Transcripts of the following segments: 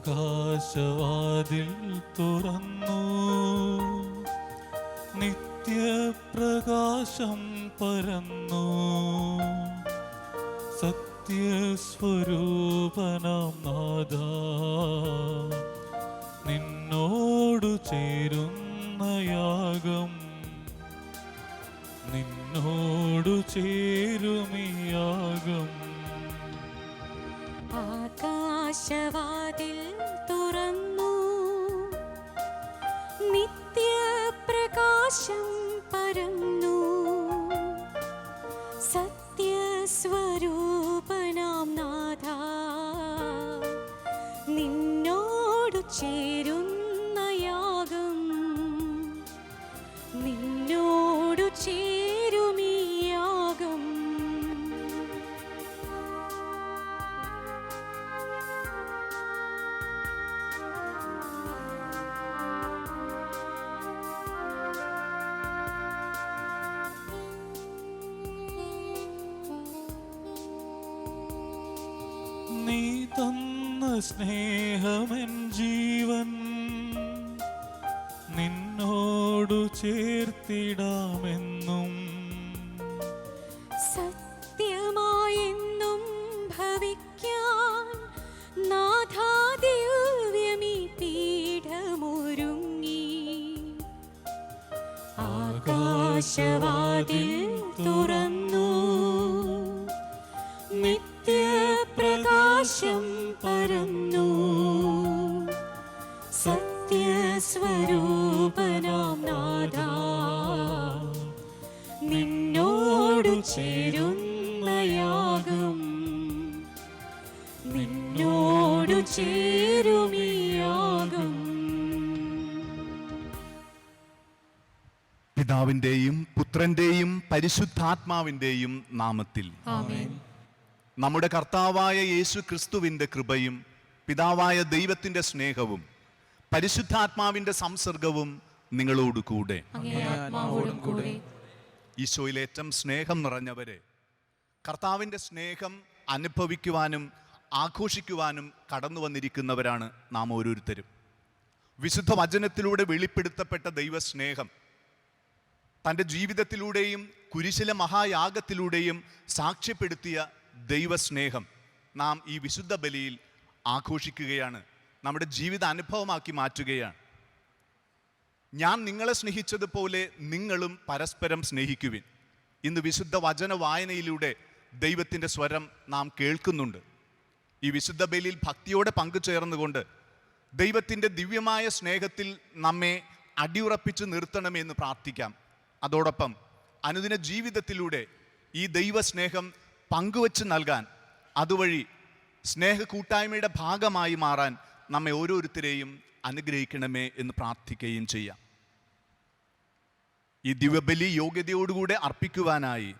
ആകാശവാതിൽ തുറന്നു, നിത്യപ്രകാശം പരന്നു. സത്യസ്വരൂപനാം നാഥാ, നിന്നോടു ചേരുന്ന യാഗം, നിന്നോടു ചേരുമീ യാഗം. ആകാശവാതിൽ തുറന്നു, നിത്യപ്രകാശം പരന്നു. സത്യസ്വരൂപനാം നാഥാ, നിന്നോടു ചേരുന്ന യാഗം, നിന്നോടു ചേരുമീ യാഗം. നീ തന്ന സ്നേഹമെൻ ജീവൻ, നിന്നോടു ചേർത്തിടാമെന്നും. സത്യമായെന്നും ഭവിക്കാൻ നാഥാ, ദിവ്യമീ പീഠമൊരുങ്ങി. ആകാശവാതിൽ തുറന്നു, നിത്യപ്രകാശം പരന്നു. സത്യസ്വരൂപനാം നാഥാ, നിന്നോടു ചേരുന്ന യാഗം, നിന്നോടു ചേരുമീ യാഗം. പിതാവിന്റെയും പുത്രന്റെയും പരിശുദ്ധാത്മാവിന്റെയും നാമത്തിൽ ആമേൻ. നമ്മുടെ കർത്താവായ യേശു ക്രിസ്തുവിന്റെ കൃപയും പിതാവായ ദൈവത്തിന്റെ സ്നേഹവും പരിശുദ്ധാത്മാവിന്റെ സംസർഗവും നിങ്ങളോട് കൂടെ. ഈശോയിൽ ഏറ്റവും സ്നേഹം നിറഞ്ഞവരെ, കർത്താവിന്റെ സ്നേഹം അനുഭവിക്കുവാനും ആഘോഷിക്കുവാനും കടന്നു വന്നിരിക്കുന്നവരാണ് നാം ഓരോരുത്തരും. വിശുദ്ധ വചനത്തിലൂടെ വെളിപ്പെടുത്തപ്പെട്ട ദൈവസ്നേഹം തൻ്റെ ജീവിതത്തിലൂടെയും കുരിശിലെ മഹായാഗത്തിലൂടെയും സാക്ഷ്യപ്പെടുത്തിയ ദൈവസ്നേഹം നാം ഈ വിശുദ്ധ ബലിയിൽ ആഘോഷിക്കുകയാണ്, നമ്മുടെ ജീവിത അനുഭവമാക്കി മാറ്റുകയാണ്. ഞാൻ നിങ്ങളെ സ്നേഹിച്ചതുപോലെ നിങ്ങളും പരസ്പരം സ്നേഹിക്കുവിൻ. ഇന്ന് വിശുദ്ധ വചന വായനയിലൂടെ ദൈവത്തിൻ്റെ സ്വരം നാം കേൾക്കുന്നുണ്ട്. ഈ വിശുദ്ധ ബലിയിൽ ഭക്തിയോടെ പങ്കുചേർന്നുകൊണ്ട് ദൈവത്തിൻ്റെ ദിവ്യമായ സ്നേഹത്തിൽ നമ്മെ അടിയുറപ്പിച്ച് നിർത്തണമെന്ന് പ്രാർത്ഥിക്കാം. അതോടൊപ്പം അനുദിന ജീവിതത്തിലൂടെ ഈ ദൈവസ്നേഹം പങ്കുവച്ച് നൽകാൻ, അതുവഴി സ്നേഹ കൂട്ടായ്മയുടെ ഭാഗമായി മാറാൻ നമ്മെ ഓരോരുത്തരെയും അനുഗ്രഹിക്കണമേ എന്ന് പ്രാർത്ഥിക്കുകയും ചെയ്യാം. ഈ ദിവ്യബലി യോഗ്യതയോടുകൂടെ അർപ്പിക്കുവാനായി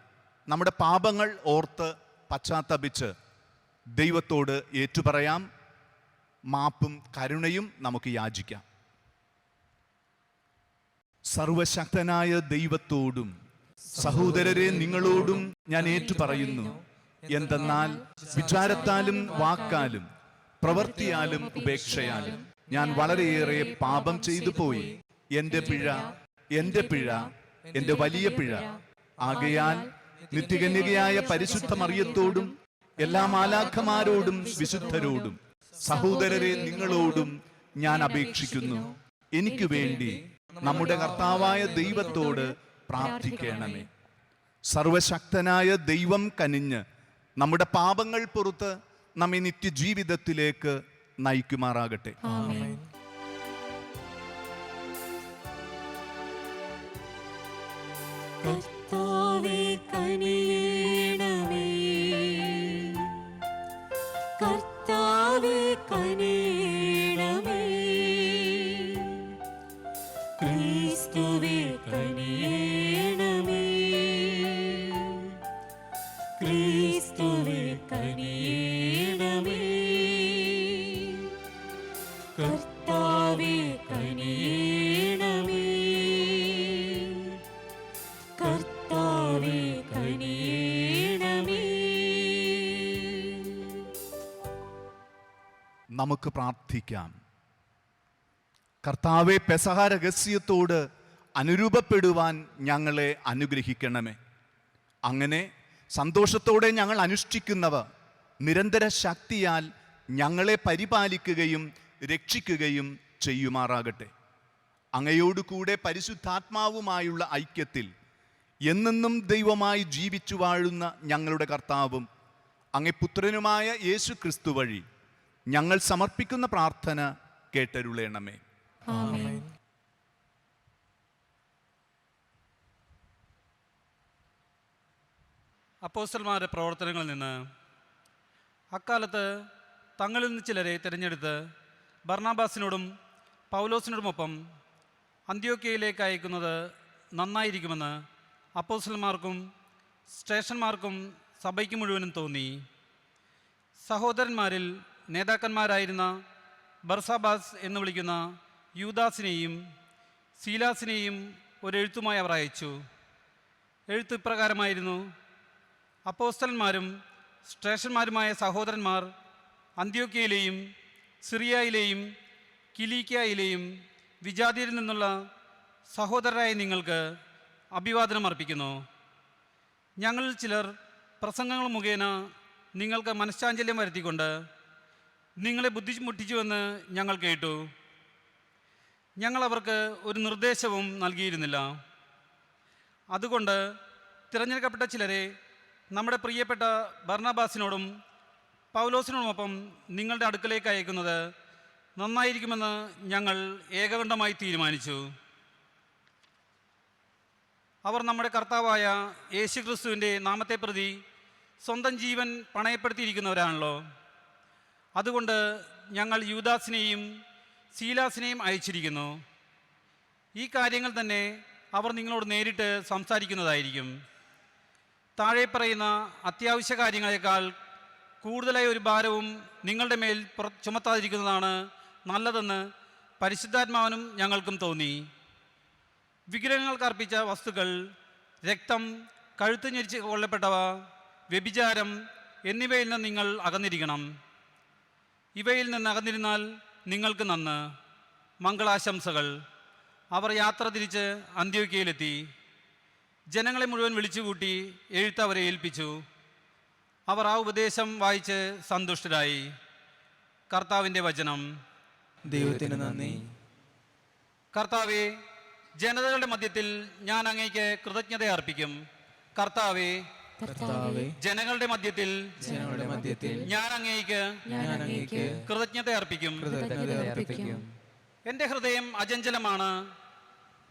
നമ്മുടെ പാപങ്ങൾ ഓർത്ത് പശ്ചാത്തപിച്ച് ദൈവത്തോട് ഏറ്റുപറയാം. മാപ്പും കരുണയും നമുക്ക് യാചിക്കാം. സർവശക്തനായ ദൈവത്തോടും സഹോദരരെ നിങ്ങളോടും ഞാൻ ഏറ്റുപറയുന്നു. എന്തെന്നാൽ വിചാരത്താലും വാക്കാലും പ്രവൃത്തിയാലും ഉപേക്ഷയാലും ഞാൻ വളരെയേറെ പാപം ചെയ്തു പോയി. എൻ്റെ പിഴ, എൻ്റെ പിഴ, എൻ്റെ വലിയ പിഴ. ആകയാൽ നിത്യകന്യകയായ പരിശുദ്ധ മറിയത്തോടും എല്ലാ മാലാഖമാരോടും വിശുദ്ധരോടും സഹോദരരെ നിങ്ങളോടും ഞാൻ അപേക്ഷിക്കുന്നു, എനിക്ക് വേണ്ടി നമ്മുടെ കർത്താവായ ദൈവത്തോട് പ്രാർത്ഥിക്കണമേ. സർവശക്തനായ ദൈവം കനിഞ്ഞ് നമ്മുടെ പാപങ്ങൾ പുറത്ത് നമ്മെ നിത്യജീവിതത്തിലേക്ക് നയിക്കുമാറാകട്ടെ. ആമേൻ. കർത്താവേ കനിയണമേ, കർത്താവേ കനിയണമേ, ക്രിസ്തുവേ കനിയണമേ, ക്രിസ്തുവേ കനിയണമേ, കർത്താവേ കനിയണമേ, കർത്താവേ കനിയണമേ. നമുക്ക് പ്രാർത്ഥിക്കാം. കർത്താവെ, പെസഹ രഹസ്യത്തോട് അനുരൂപപ്പെടുവാൻ ഞങ്ങളെ അനുഗ്രഹിക്കണമേ. അങ്ങനെ സന്തോഷത്തോടെ ഞങ്ങൾ അനുഷ്ഠിക്കുന്നവ നിരന്തര ശക്തിയാൽ ഞങ്ങളെ പരിപാലിക്കുകയും രക്ഷിക്കുകയും ചെയ്യുമാറാകട്ടെ. അങ്ങയോടുകൂടെ പരിശുദ്ധാത്മാവുമായുള്ള ഐക്യത്തിൽ എന്നെന്നും ദൈവമായി ജീവിച്ചു വാഴുന്ന ഞങ്ങളുടെ കർത്താവും അങ്ങേ പുത്രനുമായ യേശു ക്രിസ്തു വഴി ഞങ്ങൾ സമർപ്പിക്കുന്ന പ്രാർത്ഥന കേട്ടരുളേണമേ. ആമേൻ. അപ്പോസ്തലന്മാരുടെ പ്രവർത്തനങ്ങളിൽ നിന്ന് അക്കാലത്ത് തങ്ങളിൽ നിന്ന് ചിലരെ തിരഞ്ഞെടുത്ത് ബർണബാസിനോടും പൗലോസിനോടുമൊപ്പം അന്ത്യോക്യയിലേക്ക് അയക്കുന്നത് നന്നായിരിക്കുമെന്ന് അപ്പോസ്തലന്മാർക്കും സ്റ്റേഷന്മാർക്കും സഭയ്ക്ക് മുഴുവനും തോന്നി. സഹോദരന്മാരിൽ നേതാക്കന്മാരായിരുന്ന ബർസബാസ് എന്ന് വിളിക്കുന്ന യൂദാസിനെയും സീലാസിനെയും ഒരെഴുത്തുമായി അവർ അയച്ചു. എഴുത്ത് ഇപ്രകാരമായിരുന്നു: അപ്പോസ്തലന്മാരും സ്റ്റേഷന്മാരുമായ സഹോദരന്മാർ അന്ത്യോക്യയിലെയും സിറിയയിലെയും കിലീക്യയിലെയും വിജാതിയിൽ നിന്നുള്ള സഹോദരരായ നിങ്ങൾക്ക് അഭിവാദനം അർപ്പിക്കുന്നു. ഞങ്ങളിൽ ചിലർ പ്രസംഗങ്ങൾ മുഖേന നിങ്ങൾക്ക് മനഃശാഞ്ചല്യം വരുത്തിക്കൊണ്ട് നിങ്ങളെ ബുദ്ധിമുട്ടിച്ചുവെന്ന് ഞങ്ങൾ കേട്ടു. ഞങ്ങൾ അവർക്ക് ഒരു നിർദ്ദേശവും നൽകിയിരുന്നില്ല. അതുകൊണ്ട് തിരഞ്ഞെടുക്കപ്പെട്ട ചിലരെ നമ്മുടെ പ്രിയപ്പെട്ട ബർണബാസിനോടും പൗലോസിനോടുമൊപ്പം നിങ്ങളുടെ അടുക്കലേക്ക് അയക്കുന്നത് നന്നായിരിക്കുമെന്ന് ഞങ്ങൾ ഏകകണ്ഠമായി തീരുമാനിച്ചു. അവർ നമ്മുടെ കർത്താവായ യേശുക്രിസ്തുവിൻ്റെ നാമത്തെ പ്രതി സ്വന്തം ജീവൻ പണയപ്പെടുത്തിയിരിക്കുന്നവരാണല്ലോ. അതുകൊണ്ട് ഞങ്ങൾ യൂദാസിനെയും സീലാസിനെയും അയച്ചിരിക്കുന്നു. ഈ കാര്യങ്ങൾ തന്നെ അവർ നിങ്ങളോട് നേരിട്ട് സംസാരിക്കുന്നതായിരിക്കും. താഴെ പറയുന്ന അത്യാവശ്യ കാര്യങ്ങളെക്കാൾ കൂടുതലായ ഒരു ഭാരവും നിങ്ങളുടെ മേൽ ചുമത്താതിരിക്കുന്നതാണ് നല്ലതെന്ന് പരിശുദ്ധാത്മാവിനും ഞങ്ങൾക്കും തോന്നി. വിഗ്രഹങ്ങൾക്ക് അർപ്പിച്ച വസ്തുക്കൾ, രക്തം, കഴുത്ത് ഞെരിച്ച് കൊല്ലപ്പെട്ടവ, വ്യഭിചാരം എന്നിവയിൽ നിന്ന് നിങ്ങൾ അകന്നിരിക്കണം. ഇവയിൽ നിന്ന് അകന്നിരുന്നാൽ നിങ്ങൾക്ക് നന്ന്. മംഗളാശംസകൾ. അവർ യാത്ര തിരിച്ച് അന്ത്യോക്യയിലെത്തി. ജനങ്ങളെ മുഴുവൻ വിളിച്ചുകൂട്ടി എഴുത്ത് അവരെ ഏൽപ്പിച്ചു. അവർ ആ ഉപദേശം വായിച്ച് സന്തുഷ്ടരായി. കർത്താവിൻ്റെ വചനം. ദൈവത്തിന് നന്ദി. കർത്താവേ, ജനതകളുടെ മധ്യത്തിൽ ഞാൻ അങ്ങേക്ക് കൃതജ്ഞത അർപ്പിക്കും. കർത്താവേ, കർത്താവേ, ജനങ്ങളുടെ മധ്യത്തിൽ ഞാൻ അങ്ങേക്ക് കൃതജ്ഞത അർപ്പിക്കും. എൻ്റെ ഹൃദയം അചഞ്ചലമാണ്.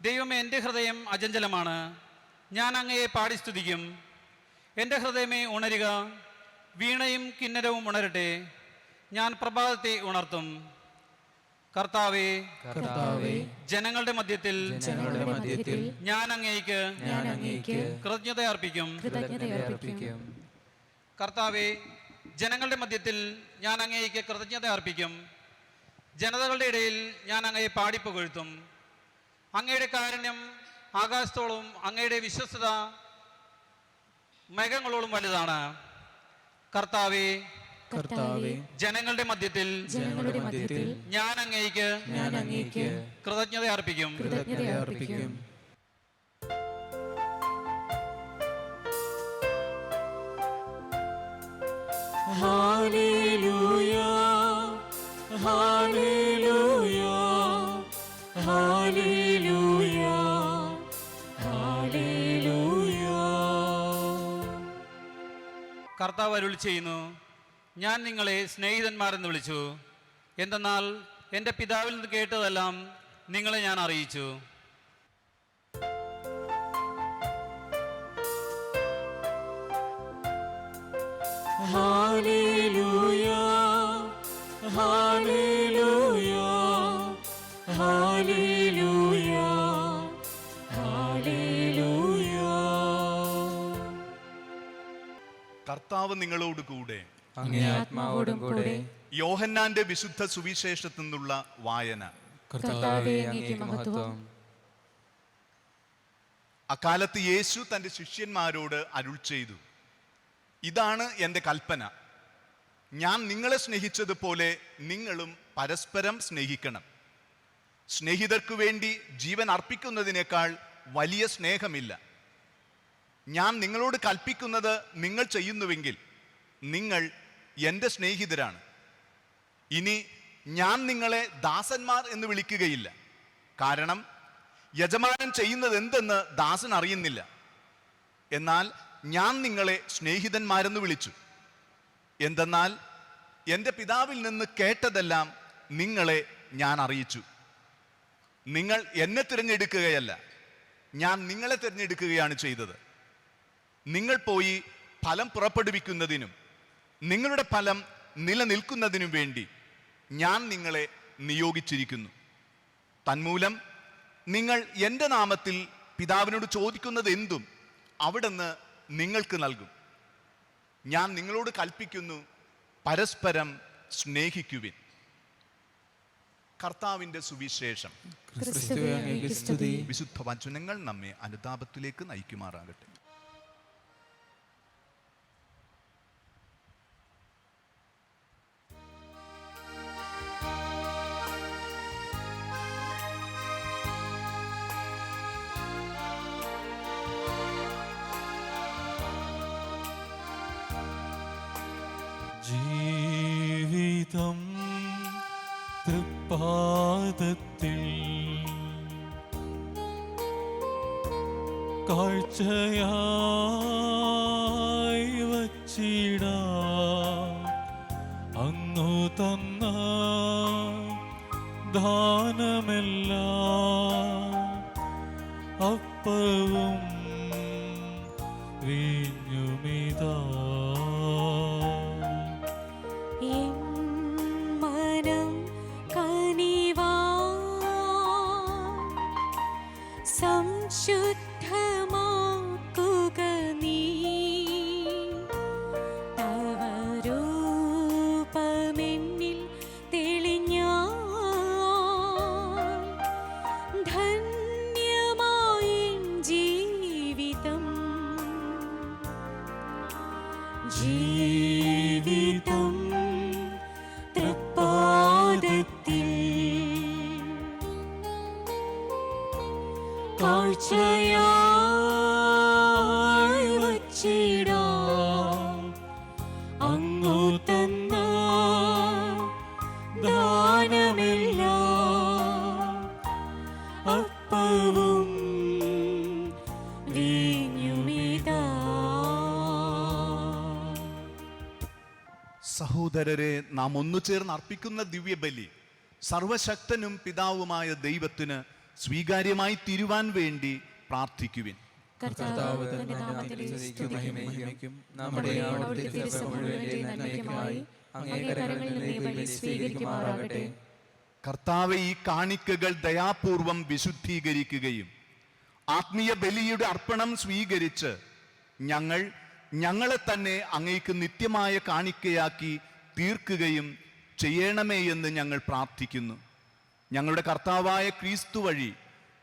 ദൈവമേ, എൻ്റെ ഹൃദയം അചഞ്ചലമാണ്. ഞാൻ അങ്ങയെ പാടി സ്തുതിക്കും. എൻ്റെ ഹൃദയമേ ഉണരുക, വീണയും കിന്നരവും ഉണരട്ടെ. ഞാൻ പ്രഭാതത്തെ ഉണർത്തും. കർത്താവേ, ജനങ്ങളുടെ മധ്യത്തിൽ ഞാൻ അങ്ങേക്ക് കൃതജ്ഞത അർപ്പിക്കും. കർത്താവേ, ജനങ്ങളുടെ മധ്യത്തിൽ ഞാൻ അങ്ങേക്ക് കൃതജ്ഞത അർപ്പിക്കും. ജനതകളുടെ ഇടയിൽ ഞാൻ അങ്ങയെ പാടിപ്പുകഴ്ത്തും. അങ്ങയുടെ കാരുണ്യം ആകാശത്തോളം, അങ്ങയുടെ വിശ്വസ്തത മേഘങ്ങളോളം വലുതാണ്. കർത്താവേ, ജനങ്ങളുടെ മധ്യത്തിൽ ഞാൻ അങ്ങേക്ക് കൃതജ്ഞത അർപ്പിക്കും. Hallelujah, hallelujah, hallelujah, hallelujah. കർത്താവ് അരുളി ചെയ്യുന്നു: ഞാൻ നിങ്ങളെ സ്നേഹിതന്മാരെന്ന് വിളിച്ചു. എന്തെന്നാൽ എൻ്റെ പിതാവിൽ നിന്ന് കേട്ടതെല്ലാം നിങ്ങളെ ഞാൻ അറിയിച്ചു. Hallelujah, hallelujah, hallelujah, hallelujah. കർത്താവ് നിങ്ങളോട് കൂടെ. അങ്ങേ ആത്മാവോടും കൂടെ. യോഹന്നാന്റെ വിശുദ്ധ സുവിശേഷത്തിൽ നിന്നുള്ള വായന. കർത്താവേ, അങ്ങേക്ക് മഹത്വം. അക്കാലത്ത് യേശു തൻ്റെ ശിഷ്യന്മാരോട് അരുൾ ചെയ്തു: ഇതാണ് എൻ്റെ കൽപ്പന, ഞാൻ നിങ്ങളെ സ്നേഹിച്ചതുപോലെ നിങ്ങളും പരസ്പരം സ്നേഹിക്കണം. സ്നേഹിതർക്കു വേണ്ടി ജീവൻ അർപ്പിക്കുന്നതിനേക്കാൾ വലിയ സ്നേഹമില്ല. ഞാൻ നിങ്ങളോട് കൽപ്പിക്കുന്നത് നിങ്ങൾ ചെയ്യുന്നുവെങ്കിൽ നിങ്ങൾ എൻ്റെ സ്നേഹിതരാണ്. ഇനി ഞാൻ നിങ്ങളെ ദാസന്മാർ എന്ന് വിളിക്കുകയില്ല, കാരണം യജമാനൻ ചെയ്യുന്നത് എന്തെന്ന് ദാസൻ അറിയുന്നില്ല. എന്നാൽ ഞാൻ നിങ്ങളെ സ്നേഹിതന്മാരെന്ന് വിളിച്ചു. എന്തെന്നാൽ എൻ്റെ പിതാവിൽ നിന്ന് കേട്ടതെല്ലാം നിങ്ങളെ ഞാൻ അറിയിച്ചു. നിങ്ങൾ എന്നെ തിരഞ്ഞെടുക്കുകയല്ല, ഞാൻ നിങ്ങളെ തിരഞ്ഞെടുക്കുകയാണ് ചെയ്തത്. നിങ്ങൾ പോയി ഫലം പുറപ്പെടുവിക്കുന്നതിനും നിങ്ങളുടെ ഫലം നിലനിൽക്കുന്നതിനും വേണ്ടി ഞാൻ നിങ്ങളെ നിയോഗിച്ചിരിക്കുന്നു. തന്മൂലം നിങ്ങൾ എൻ്റെ നാമത്തിൽ പിതാവിനോട് ചോദിക്കുന്നത് എന്തും അവിടുന്ന് നിങ്ങൾക്ക് നൽകും. ഞാൻ നിങ്ങളോട് കൽപ്പിക്കുന്നു, പരസ്പരം സ്നേഹിക്കുവിൻ. കർത്താവിൻ്റെ സുവിശേഷം. ക്രിസ്തുവേ, അങ്ങേക്ക് സ്തുതി. വിശുദ്ധ വചനങ്ങൾ നമ്മെ അനുതാപത്തിലേക്ക് നയിക്കുമാറാകട്ടെ. ജീവിതം തൃപ്പാദത്തിൽ കാഴ്ചയായി വച്ചിടാം. അങ്ങു തന്ന ദാനമെല്ലാം അപ്പവും വീഞ്ഞുമിതാ. മനം കനിവാ സംശുദ്ധമാക്കുക നീ. തവ രൂപമെന്നിൽ തെളിഞ്ഞാൽ ധന്യമായി ജീവിതം. ജീവിതം തൃപ്പാദത്തിൽ കാഴ്ചയായി വച്ചിടാം. അങ്ങു തന്ന ദാനമെല്ലാം അപ്പവും വീഞ്ഞുമിതാ. സഹോദരരെ, നാം ഒന്നു ചേർന്ന് അർപ്പിക്കുന്ന ദിവ്യബലി സർവശക്തനും പിതാവുമായ ദൈവത്തിന് സ്വീകാര്യമായി തീരുവാൻ വേണ്ടി പ്രാർത്ഥിക്കുവിൻ. കർത്താവ് തന്റെ നാമത്തിൽ സ്തുതിക്കും മഹിമയ്ക്കും നമ്മുടെ അവിടുത്തെ തിരുസഭ മുഴുവന്റെയും നന്മയ്ക്കുമായി അങ്ങേ കരങ്ങളിൽ നിന്ന് ഈ ബലി സ്വീകരിക്കുമാറാകട്ടെ. കർത്താവെ, ഈ കാണിക്കകൾ ദയാപൂർവം വിശുദ്ധീകരിക്കുകയും ആത്മീയ ബലിയുടെ അർപ്പണം സ്വീകരിച്ച് ഞങ്ങളെ തന്നെ അങ്ങേക്ക് നിത്യമായ കാണിക്കയാക്കി തീർക്കുകയും ചെയ്യണമേ എന്ന് ഞങ്ങൾ പ്രാർത്ഥിക്കുന്നു. ഞങ്ങളുടെ കർത്താവായ ക്രിസ്തു വഴി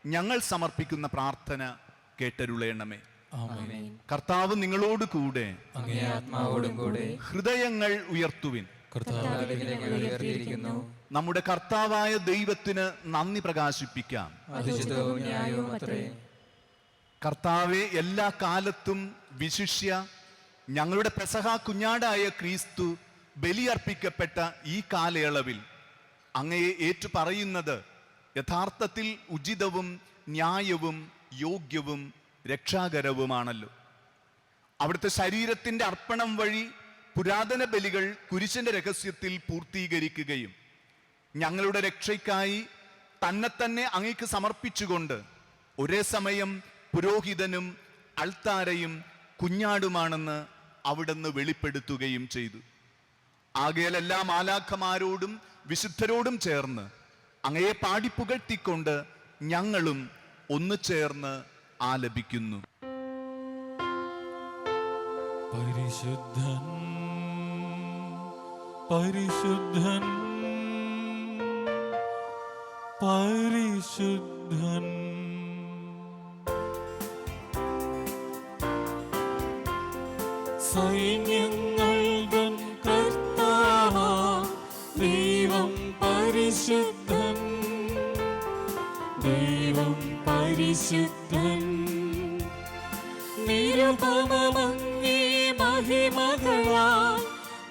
ഞങ്ങൾ സമർപ്പിക്കുന്ന പ്രാർത്ഥന കേട്ടരുളേണമേ. ആമേൻ. കർത്താവ് നിങ്ങളോട് കൂടെ. അങ്ങേ ആത്മാവോടും കൂടെ. ഹൃദയങ്ങൾ ഉയർത്തുവിൻ. കർത്താവേ, ഞങ്ങൾ ഉയർത്തിയിരിക്കുന്നു. നമ്മുടെ കർത്താവായ ദൈവത്തിന് നന്ദി പ്രകാശിപ്പിക്കാം. അതിശുദ്ധവും ന്യായവും അത്രേ. കർത്താവെ, എല്ലാ കാലത്തും വിശിഷ്യ ഞങ്ങളുടെ പെസഹ കുഞ്ഞാടായ ക്രിസ്തു ബലിയർപ്പിക്കപ്പെട്ട ഈ കാലയളവിൽ അങ്ങയെ ഏറ്റുപറയുന്നത് യഥാർത്ഥത്തിൽ ഉചിതവും ന്യായവും യോഗ്യവും രക്ഷാകരവുമാണല്ലോ. അവിടുത്തെ ശരീരത്തിൻ്റെ അർപ്പണം വഴി പുരാതന ബലികൾ കുരിശിന്റെ രഹസ്യത്തിൽ പൂർത്തീകരിക്കുകയും ഞങ്ങളുടെ രക്ഷയ്ക്കായി തന്നെ അങ്ങേക്ക് സമർപ്പിച്ചുകൊണ്ട് ഒരേ സമയം പുരോഹിതനും അൾത്താരയും കുഞ്ഞാടുമാണെന്ന് അവിടുന്ന് വെളിപ്പെടുത്തുകയും ചെയ്തു. ആകയാൽ എല്ലാ മാലാഖമാരോടും വിശുദ്ധരോടും ചേർന്ന് അങ്ങയെ പാടിപ്പുകഴ്ത്തിക്കൊണ്ട് ഞങ്ങളും ഒന്ന് ചേർന്ന് ആലപിക്കുന്നു. പരിശുദ്ധൻ പരിശുദ്ധൻ പരിശുദ്ധൻ സൈന്യങ്ങൾ തൻ കർത്താവ് പരിശുദ്ധൻ നിരുപമമങ്ങേ മഹിമകളാൽ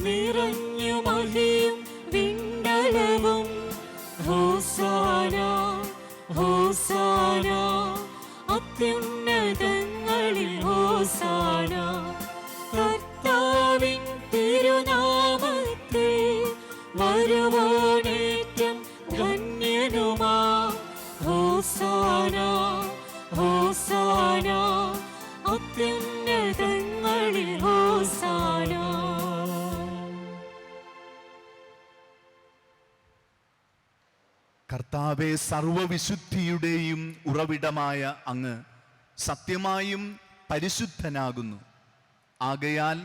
നിറഞ്ഞു മഹിയും വിണ്ടലവും ഹോസാന ഹോസാന അത്യുന്നതങ്ങളിൽ ഹോസാന കർത്താവിൻ തിരുനാമത്തിൽ വരുവോനേറ്റം ധന്യനുമാ ഹോസാന ഹോസാന അത്യുന്നതങ്ങളിൽ ഹോസാന. കർത്താവെ, സർവവിശുദ്ധിയുടെയും ഉറവിടമായ അങ്ങ് സത്യമായും പരിശുദ്ധനാകുന്നു. ആകയാൽ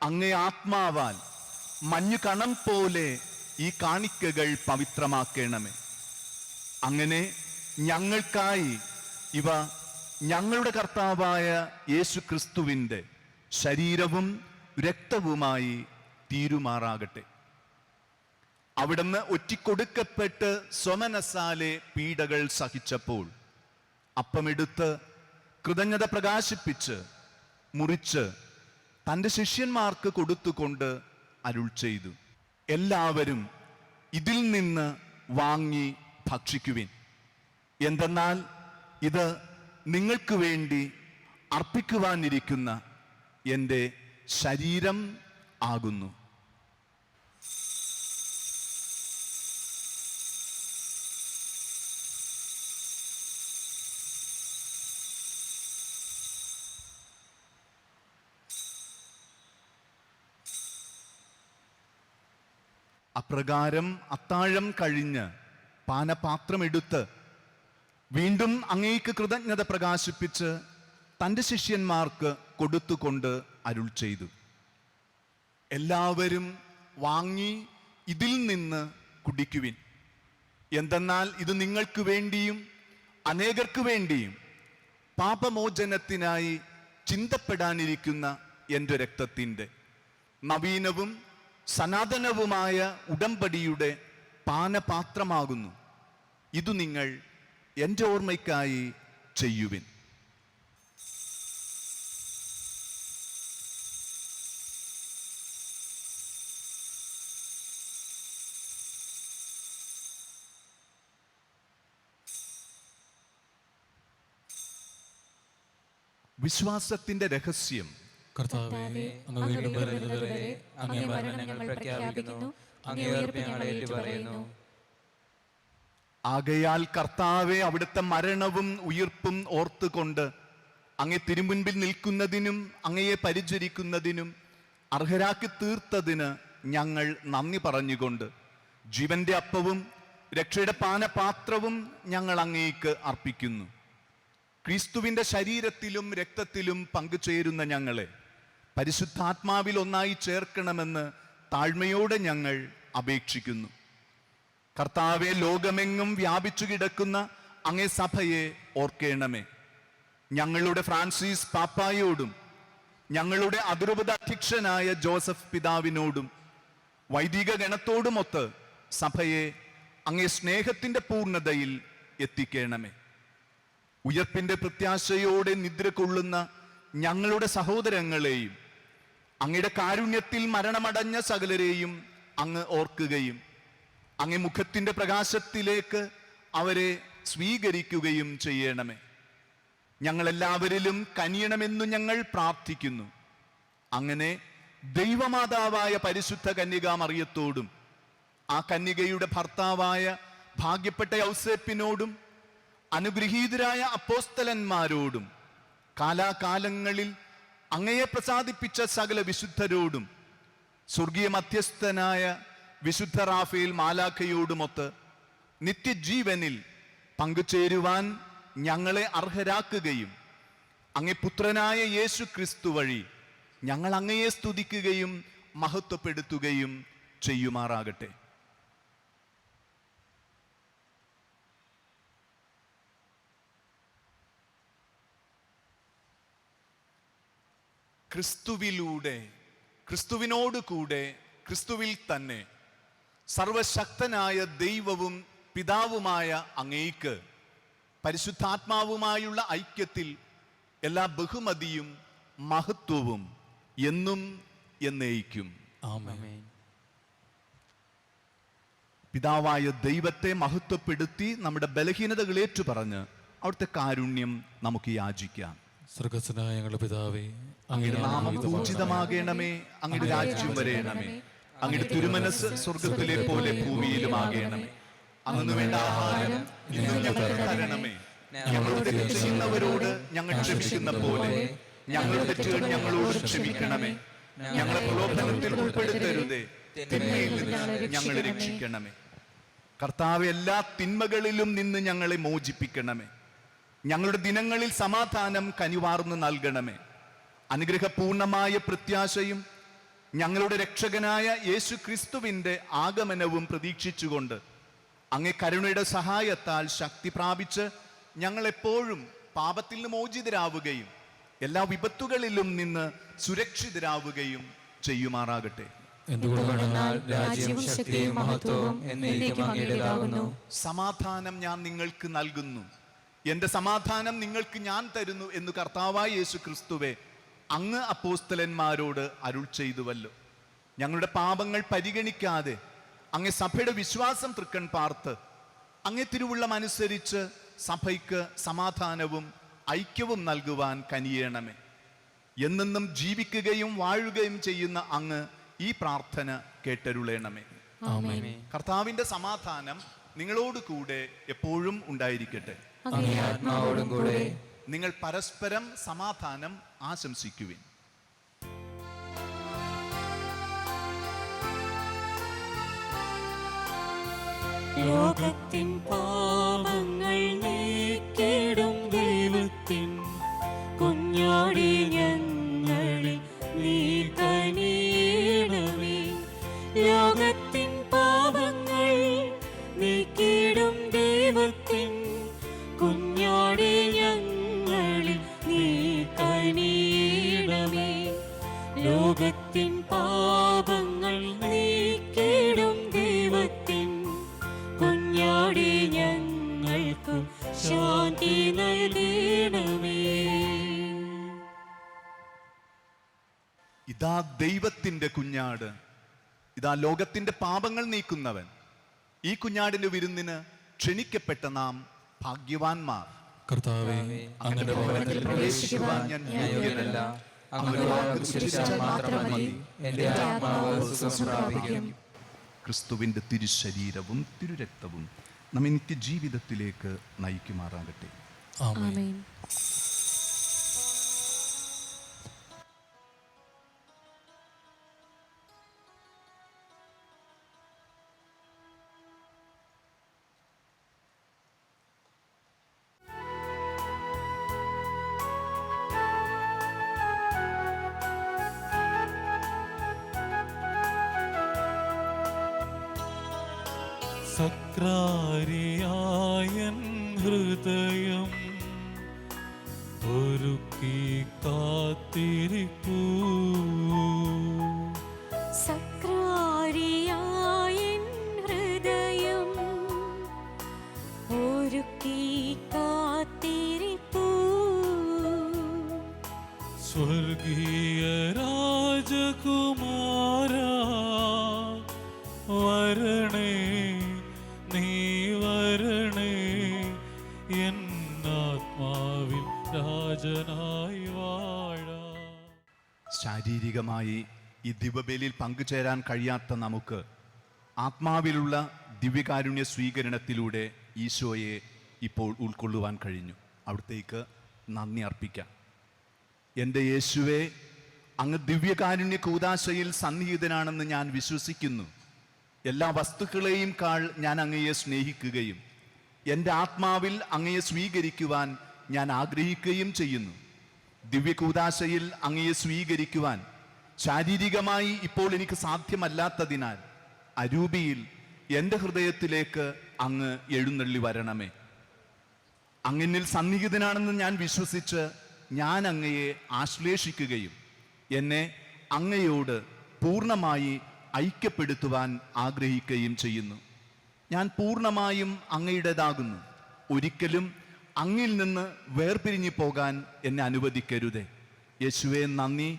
അങ്ങേ ആത്മാവാൽ മഞ്ഞുകണം പോലെ ഈ കാണിക്കകൾ പവിത്രമാക്കണമേ. അങ്ങനെ ഞങ്ങൾക്കായി ഇവ ഞങ്ങളുടെ കർത്താവായ യേശു ക്രിസ്തുവിൻ്റെ ശരീരവും രക്തവുമായി തീരുമാറാകട്ടെ. അവിടുന്ന് ഒറ്റിക്കൊടുക്കപ്പെട്ട് സ്വമനസാലെ പീഡകൾ സഹിച്ചപ്പോൾ അപ്പമെടുത്ത് കൃതജ്ഞത പ്രകാശിപ്പിച്ച് മുറിച്ച് തൻ്റെ ശിഷ്യന്മാർക്ക് കൊടുത്തുകൊണ്ട് അരുൾ ചെയ്തു, എല്ലാവരും ഇതിൽ നിന്ന് വാങ്ങി ഭക്ഷിക്കുവിൻ. എന്തെന്നാൽ ഇത് നിങ്ങൾക്ക് വേണ്ടി അർപ്പിക്കുവാനിരിക്കുന്ന എൻ്റെ ശരീരം ആകുന്നു. അപ്രകാരം അത്താഴം കഴിഞ്ഞ് പാനപാത്രമെടുത്ത് വീണ്ടും അങ്ങേക്ക് കൃതജ്ഞത പ്രകാശിപ്പിച്ച് തൻ്റെ ശിഷ്യന്മാർക്ക് കൊടുത്തുകൊണ്ട് അരുൾ ചെയ്തു, എല്ലാവരും വാങ്ങി ഇതിൽ നിന്ന് കുടിക്കുവിൻ. എന്തെന്നാൽ ഇത് നിങ്ങൾക്ക് വേണ്ടിയും അനേകർക്ക് വേണ്ടിയും പാപമോചനത്തിനായി ചിന്തപ്പെടാനിരിക്കുന്ന എൻ്റെ രക്തത്തിൻ്റെ നവീനവും സനാതനവുമായ ഉടമ്പടിയുടെ പാനപാത്രമാകുന്നു. ഇതു നിങ്ങൾ എൻ്റെ ഓർമ്മയ്ക്കായി ചെയ്യുവിൻ. വിശ്വാസത്തിന്റെ രഹസ്യം. കർത്താവേ, അങ്ങ് വീണ്ടും വരുന്നതുവരെ അങ്ങേ മരണം ഞങ്ങൾ പ്രഖ്യാപിക്കുന്നു, അങ്ങേ ഉയർപ്പ് ഞങ്ങൾ ഏറ്റുപറയുന്നു. ആകയാൽ കർത്താവെ, അവിടുത്തെ മരണവും ഉയിർപ്പും ഓർത്തുകൊണ്ട് അങ്ങേ തിരുമുൻപിൽ നിൽക്കുന്നതിനും അങ്ങയെ പരിചരിക്കുന്നതിനും അർഹരാക്കി തീർത്തതിന് ഞങ്ങൾ നന്ദി പറഞ്ഞുകൊണ്ട് ജീവന്റെ അപ്പവും രക്ഷയുടെ പാനപാത്രവും ഞങ്ങൾ അങ്ങേക്ക് അർപ്പിക്കുന്നു. ക്രിസ്തുവിന്റെ ശരീരത്തിലും രക്തത്തിലും പങ്കുചേരുന്ന ഞങ്ങളെ പരിശുദ്ധാത്മാവിൽ ഒന്നായി ചേർക്കണമെന്ന് താഴ്മയോടെ ഞങ്ങൾ അപേക്ഷിക്കുന്നു. കർത്താവെ, ലോകമെങ്ങും വ്യാപിച്ചു കിടക്കുന്ന അങ്ങേ സഭയെ ഓർക്കേണമേ. ഞങ്ങളുടെ ഫ്രാൻസിസ് പാപ്പായോടും ഞങ്ങളുടെ അതിരൂപത അധ്യക്ഷനായ ജോസഫ് പിതാവിനോടും വൈദിക ഗണത്തോടുമൊത്ത് സഭയെ അങ്ങേ സ്നേഹത്തിന്റെ പൂർണ്ണതയിൽ എത്തിക്കണമേ. ഉയർപ്പിന്റെ പ്രത്യാശയോടെ നിദ്ര കൊള്ളുന്ന ഞങ്ങളുടെ സഹോദരങ്ങളെയും അങ്ങയുടെ കാരുണ്യത്തിൽ മരണമടഞ്ഞ സകലരെയും അങ്ങ് ഓർക്കുകയും അങ്ങേ മുഖത്തിന്റെ പ്രകാശത്തിലേക്ക് അവരെ സ്വീകരിക്കുകയും ചെയ്യണമേ. ഞങ്ങളെല്ലാവരിലും കനിയണമെന്നു ഞങ്ങൾ പ്രാർത്ഥിക്കുന്നു. അങ്ങനെ ദൈവമാതാവായ പരിശുദ്ധ കന്യകാ മറിയത്തോടും ആ കന്യകയുടെ ഭർത്താവായ ഭാഗ്യപ്പെട്ട യൗസേപ്പിനോടും അനുഗ്രഹീതരായ അപ്പോസ്തലന്മാരോടും കാലാകാലങ്ങളിൽ അങ്ങയെ പ്രസാദിപ്പിച്ച സകല വിശുദ്ധരോടും സ്വർഗീയ മധ്യസ്ഥനായ വിശുദ്ധ റാഫേൽ മാലാഖയോടുമൊത്ത് നിത്യജീവനിൽ പങ്കുചേരുവാൻ ഞങ്ങളെ അർഹരാക്കുകയും അങ്ങേ പുത്രനായ യേശു ക്രിസ്തു വഴി ഞങ്ങൾ അങ്ങയെ സ്തുതിക്കുകയും മഹത്വപ്പെടുത്തുകയും ചെയ്യുമാറാകട്ടെ. ക്രിസ്തുവിലൂടെ, ക്രിസ്തുവിനോട് കൂടെ, ക്രിസ്തുവിൽ തന്നെ സർവശക്തനായ ദൈവവും പിതാവുമായ അങ്ങേക്ക് പരിശുദ്ധാത്മാവുമായുള്ള ഐക്യത്തിൽ എല്ലാ ബഹുമതിയും മഹത്വവും എന്നും എന്നേക്കും. ആമേൻ. പിതാവായ ദൈവത്തെ മഹത്വപ്പെടുത്തി നമ്മുടെ ബലഹീനതകൾ ഏറ്റുപറഞ്ഞ് അവിടുത്തെ കാരുണ്യം നമുക്ക് യാചിക്കാം. സ്വർഗ്ഗസ്ഥനായ ഞങ്ങളുടെ പിതാവേ, അങ്ങയുടെ നാമം പൂജിതമാകണമേ, അങ്ങയുടെ രാജ്യം വരേണമേ, അങ്ങയുടെ തിരുമനസ് സ്വർഗത്തിലെ പോലെ ഭൂമിയിലുമാകണമേ. അന്നു വേണ്ട ആഹാരം ഇന്ന് ഞങ്ങൾക്ക് തരണമേ. ഞങ്ങളോട് തെറ്റ് ചെയ്യുന്നവരോട് ഞങ്ങൾ ക്ഷമിക്കുന്ന പോലെ ഞങ്ങളുടെ തെറ്റുകൾ ഞങ്ങളോട് ക്ഷമിക്കണമേ. ഞങ്ങളെ പ്രലോഭനത്തിൽ ഉൾപ്പെടുത്തരുതേ, തിന്മയിൽ നിന്ന് ഞങ്ങളെ രക്ഷിക്കണമേ. കർത്താവ്, എല്ലാ തിന്മകളിലും നിന്ന് ഞങ്ങളെ മോചിപ്പിക്കണമേ. ഞങ്ങളുടെ ദിനങ്ങളിൽ സമാധാനം കനിവാർന്ന് നൽകണമേ. അനുഗ്രഹപൂർണമായ പ്രത്യാശയും ഞങ്ങളുടെ രക്ഷകനായ യേശു ക്രിസ്തുവിൻ്റെ ആഗമനവും പ്രതീക്ഷിച്ചുകൊണ്ട് അങ്ങേ കരുണയുടെ സഹായത്താൽ ശക്തി പ്രാപിച്ച് ഞങ്ങളെപ്പോഴും പാപത്തിൽ നിന്ന് മോചിതരാവുകയും എല്ലാ വിപത്തുകളിലും നിന്ന് സുരക്ഷിതരാവുകയും ചെയ്യുമാറാകട്ടെ. എന്തുകൊണ്ടെന്നാൽ രാജ്യവും ശക്തിയും മഹത്വവും എന്നേക്കും അങ്ങയുടേതാകുന്നു. സമാധാനം ഞാൻ നിങ്ങൾക്ക് നൽകുന്നു, എൻ്റെ സമാധാനം നിങ്ങൾക്ക് ഞാൻ തരുന്നു എന്ന് കർത്താവായ യേശു ക്രിസ്തുവേ അങ്ങ് അപ്പോസ്തലന്മാരോട് അരുൾ ചെയ്തുവല്ലോ. ഞങ്ങളുടെ പാപങ്ങൾ പരിഗണിക്കാതെ അങ്ങേ സഭയുടെ വിശ്വാസം തൃക്കൺ പാർത്ത് അങ്ങേ തിരുവുള്ളം അനുസരിച്ച് സഭയ്ക്ക് സമാധാനവും ഐക്യവും നൽകുവാൻ കനിയേണമേ. എന്നെന്നും ജീവിക്കുകയും വാഴുകയും ചെയ്യുന്ന അങ്ങ് ഈ പ്രാർത്ഥന കേട്ടരുളേണമേ. ആമേൻ. കർത്താവിൻ്റെ സമാധാനം നിങ്ങളോട് കൂടെ എപ്പോഴും ഉണ്ടായിരിക്കട്ടെ. അങ്ങേ ആത്മാവോടും കൂടെ. നിങ്ങൾ പരസ്പരം സമാധാനം ആശംസിക്കുവിൻ. ലോകത്തിൻ പാപങ്ങൾ നീക്കിടും ദൈവത്തിൻ കുഞ്ഞാടി ഞങ്ങളിൽ നീ കനിയണമേ. ലോകത്തിൻ പാപങ്ങൾ നീക്കിടും ദൈവത്തിൻ കുഞ്ഞാടി ഞങ്ങളിൽ നീ കനിയണമേ. ലോകത്തിൻ പാപങ്ങൾ നീക്കിടും ദൈവത്തിൻ കുഞ്ഞാടി ഞങ്ങൾക്ക് ശാന്തി നൽകണമേ. ഇതാ ദൈവത്തിൻ്റെ കുഞ്ഞാട്, ഇതാ ലോകത്തിന്റെ പാപങ്ങൾ നീക്കുന്നവൻ. ഈ കുഞ്ഞാടിന്റെ വിരുന്നിന് ക്ഷണിക്കപ്പെട്ട നാം ഭാഗ്യവാന്മാർ. കർത്താവേ, അങ്ങയുടെ ഭവനത്തിൽ പ്രവേശിക്കുവാൻ ഞാൻ യോഗ്യനല്ല. അങ്ങ് വാക്ക് ഉച്ചരിച്ചാൽ മാത്രം മതി, എൻ്റെ ആത്മാവ് സുഖം പ്രാപിക്കും. ക്രിസ്തുവിന്റെ തിരുശരീരവും തിരുരക്തവും നമ്മെ നിത്യജീവിതത്തിലേക്ക് നയിക്കുമാറാകട്ടെ. ആമേൻ. ആമേൻ. സക്രാരിയായൻ ഹൃദയം ഒരുക്കി കാത്തിരിക്കൂ. സക്രാരിയായൻ ഹൃദയം ഒരുക്കി കാത്തിരിപ്പൂ. സ്വർഗീയ രാജകുമാരാ വരണേ, നീ വരണേ, എന്നാത്മാവിൽ രാജനായി വാഴാ. ശാരീരികമായി ഈ ദിവ്യബലിയിൽ പങ്കുചേരാൻ കഴിയാത്ത നമുക്ക് ആത്മാവിലുള്ള ദിവ്യകാരുണ്യ സ്വീകരണത്തിലൂടെ ഈശോയെ ഇപ്പോൾ ഉൾക്കൊള്ളുവാൻ കഴിഞ്ഞു. അവിടത്തേക്ക് നന്ദി അർപ്പിക്കാം. എൻ്റെ യേശുവേ, അങ്ങ് ദിവ്യകാരുണ്യ കൂദാശയിൽ സന്നിഹിതനാണെന്ന് ഞാൻ വിശ്വസിക്കുന്നു. എല്ലാ വസ്തുക്കളെയും കാൾ ഞാൻ അങ്ങയെ സ്നേഹിക്കുകയും എൻ്റെ ആത്മാവിൽ അങ്ങയെ സ്വീകരിക്കുവാൻ ഞാൻ ആഗ്രഹിക്കുകയും ചെയ്യുന്നു. ദിവ്യകൂദാശയിൽ അങ്ങയെ സ്വീകരിക്കുവാൻ ശാരീരികമായി ഇപ്പോൾ എനിക്ക് സാധ്യമല്ലാത്തതിനാൽ അരൂപിയിൽ എൻ്റെ ഹൃദയത്തിലേക്ക് അങ്ങ് എഴുന്നള്ളി വരണമേ. അങ്ങിനിൽ സന്നിഹിതനാണെന്ന് ഞാൻ വിശ്വസിച്ച് ഞാൻ അങ്ങയെ ആശ്ലേഷിക്കുകയും എന്നെ അങ്ങയോട് പൂർണ്ണമായി ഐക്യപ്പെടുത്തുവാൻ ആഗ്രഹിക്കുകയും ചെയ്യുന്നു. ഞാൻ പൂർണ്ണമായും അങ്ങയുടേതാകുന്നു. ഒരിക്കലും അങ്ങിൽ നിന്ന് വേർപിരിഞ്ഞു പോകാൻ എന്നെ അനുവദിക്കരുതേ. യേശുവേ നന്ദി,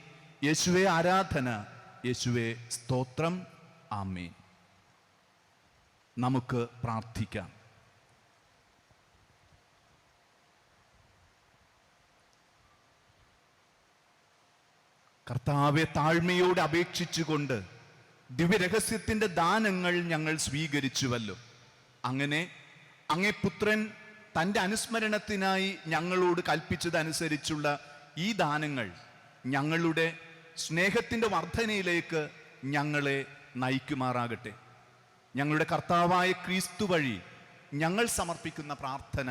യേശുവേ ആരാധന, യേശുവേ സ്തോത്രം. ആമേൻ. നമുക്ക് പ്രാർത്ഥിക്കാം. കർത്താവെ, താഴ്മയോട് അപേക്ഷിച്ചുകൊണ്ട് ദിവ്യരഹസ്യത്തിൻ്റെ ദാനങ്ങൾ ഞങ്ങൾ സ്വീകരിച്ചുവല്ലോ. അങ്ങനെ അങ്ങേ പുത്രൻ തൻ്റെ അനുസ്മരണത്തിനായി ഞങ്ങളോട് കൽപ്പിച്ചതനുസരിച്ചുള്ള ഈ ദാനങ്ങൾ ഞങ്ങളുടെ സ്നേഹത്തിൻ്റെ വർധനയിലേക്ക് ഞങ്ങളെ നയിക്കുമാറാകട്ടെ. ഞങ്ങളുടെ കർത്താവായ ക്രിസ്തു വഴി ഞങ്ങൾ സമർപ്പിക്കുന്ന പ്രാർത്ഥന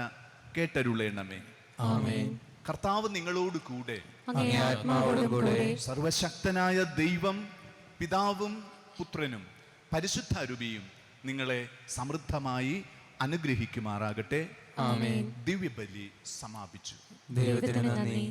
കേട്ടരുളേണമേ. ആമേൻ. കർത്താവ് നിങ്ങളോട് കൂടെ. അങ്ങേ ആത്മാവോടും കൂടെ. സർവശക്തനായ ദൈവം പിതാവും പുത്രനും പരിശുദ്ധാരൂപിയും നിങ്ങളെ സമൃദ്ധമായി അനുഗ്രഹിക്കുമാറാകട്ടെ. ആമേൻ. ദിവ്യബലി സമാപിച്ചു. ദൈവത്തിന് നന്ദി.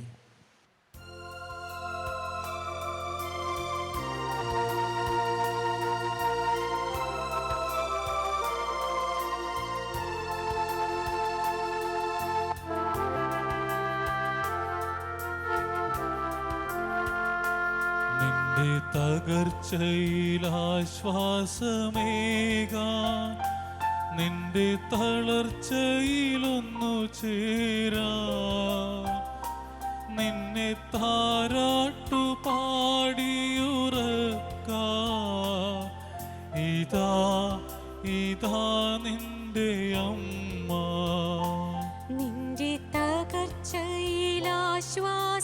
നിന്റെ തകർച്ചയിൽ ആശ്വാസമേകാൻ, നിന്റെ തളർച്ചയിലൊന്നു ചേരാ, നിന്നെ താരാട്ടു പാടിയുറക്ക. ഇതാ ഇതാ നിന്റെ അമ്മ. നിന്റെ തകർച്ചയിൽ ആശ്വാസം